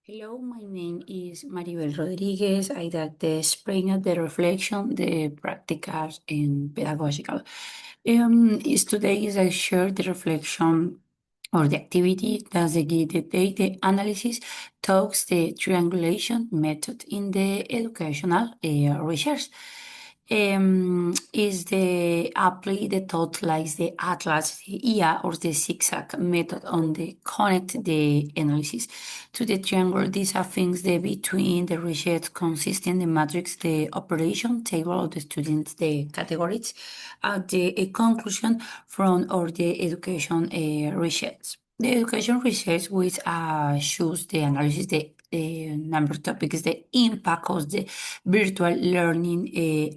Hello, my name is Maribel Rodriguez. I did the spring of the reflection, the practical and pedagogical. Is today is I share the reflection or the activity that's the data analysis talks the triangulation method in the educational research. Is the apply the thought like the atlas, the IA or the zigzag method on the connect the analysis to the triangle. These are things that between the research consisting the matrix, the operation table of the students, the categories, and the conclusion from or the education research. The education research which shows the analysis the number topic is the impact of the virtual learning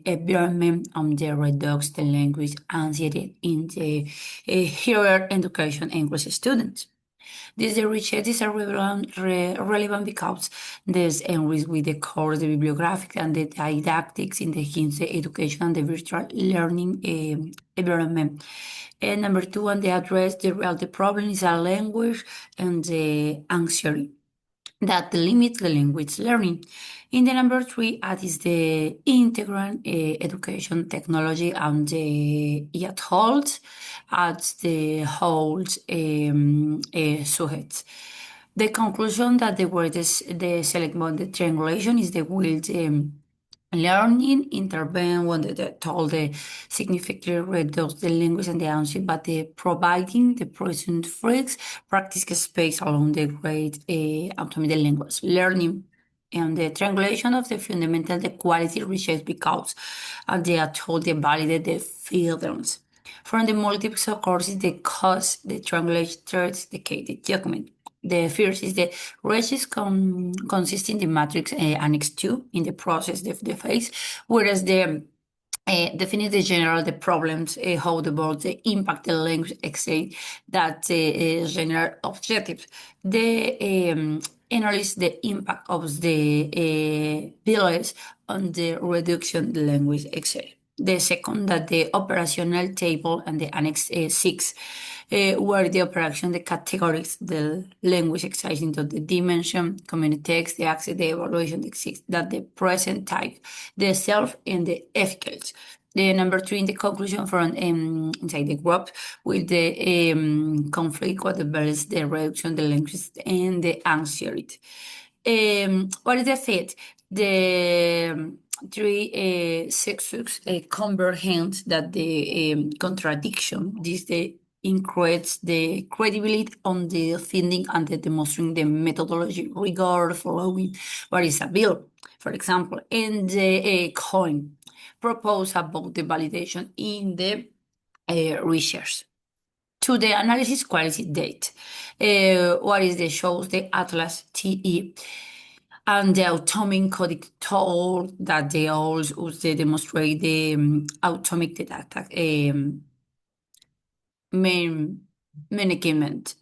environment on the reduce the language anxiety in the higher education English students. This research is relevant because this enrich with the course, the bibliographic and the didactics in the hints, the education and the virtual learning environment. And number two, and they address the problem is a language and the anxiety that limits the language learning. In the number three, is the integral education technology and the it holds at the whole subjects. The conclusion that the word is the select the triangulation is the will learning intervene when the told the significantly reduce the language and the answer, but the providing the present phrase practice space along the great automated language learning and the triangulation of the fundamental the quality research because they are told the validate the filters. From the multiple courses, the cause, the triangulation the case, the document. The first is the research consisting the matrix annex 2 in the process of the phase, whereas the define the general the problems, how the board the impact the language exchange that general objectives. The analyze the impact of the delays on the reduction the language exchange. The second that the operational table and the annex 6 where the operation, the categories, the language exercise into the dimension, community text, the access, the evaluation, the exist, that the present type, the self, and the efficacy. The number three in the conclusion from inside the group with the conflict, what the balance, the reduction, the language, and the anxiety. What is the fit? The three six comprehend that the contradiction, this the increases the credibility on the thinking and the demonstrating the methodology regard following what is a bill, for example, and the coin propose about the validation in the research. To the analysis quality date, what is the shows the Atlas TE and the atomic codic tool that they also demonstrate the atomic data main management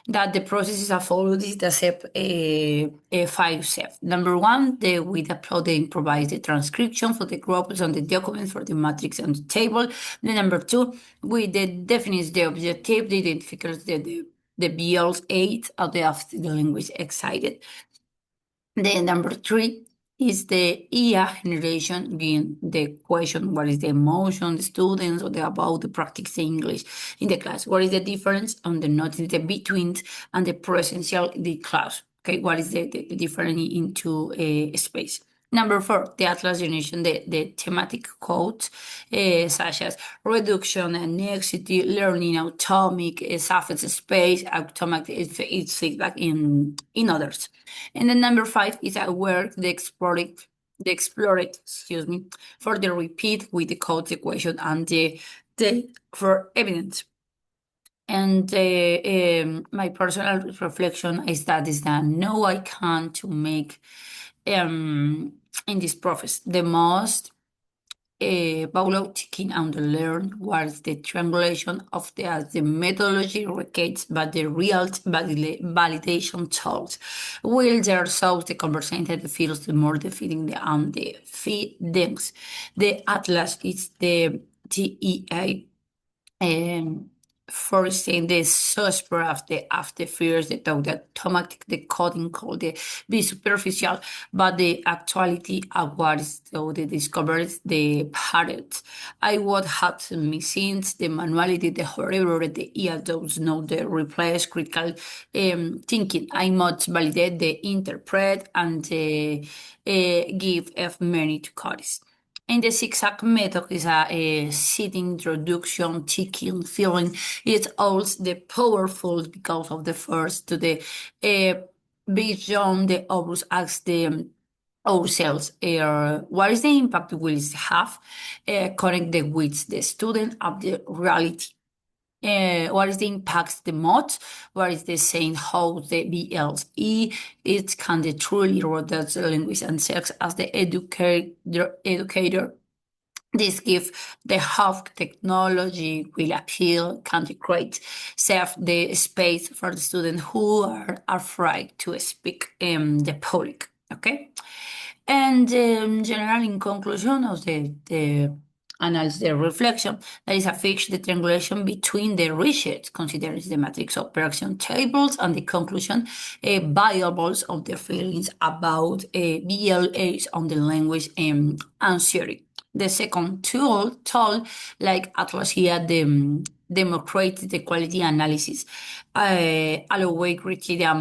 that the processes are followed is the step five step. Number one, with uploading provides the transcription for the groups and the documents for the matrix and the table. The number two, with the defines the objective, the identifiers the BLs 8 of the after the language excited. The number three is the IA generation, being the question, what is the emotion, the students, or the about the practice English in the class? What is the difference on the notice, the between and the presential, the class? Okay, what is the difference into a space? Number four, the Atlas generation, the thematic codes such as reduction, anxiety, learning, atomic, surface space, automatic, its feedback in others. And then number five is a work the explored, excuse me, for the repeat with the code equation and the for evidence. And my personal reflection is that no, I can't to make in this process the most Paulo taking on the learn was the triangulation of the as the methodology recates but the real validation tools. Will there solve the conversation that feels the more defeating the feedings. The Atlas is the TEA foreseen the suspect of the fears, the thought, the automatic, the coding called the be superficial, but the actuality of what is the discoveries, the patterns. I would have to missing the manuality, the horror, the ear, those know the replace critical thinking. I must validate the interpret and give F many to codice. And the zigzag method is a sitting introduction, ticking, feeling. It's also the powerful because of the first to the beyond the obvious as the ourselves. What is the impact will it have? Connect the with the student of the reality. What is the impact the most? What is the saying how the BLE it can the truly rotate the language and sex as the educator. This give the how technology will appeal can create save the space for the students who are afraid to speak in the public. Okay. And general in conclusion of the analysis, the reflection, there is a fixed the triangulation between the research considers the matrix operation tables and the conclusion variables of the feelings about BLAs on the language and theory. The second tool like Atlasia, the democratic the quality analysis, allow criteria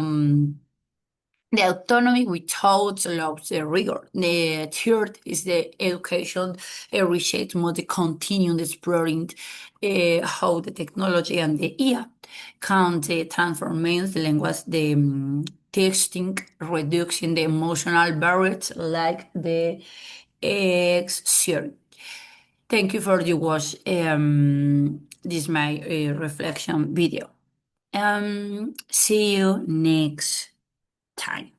the autonomy without allows the rigor. The third is the education research mode continue exploring how the technology and the IA can transform the language, the texting, reducing the emotional barriers like the X theory. Thank you for the watch. This is my reflection video. See you next time.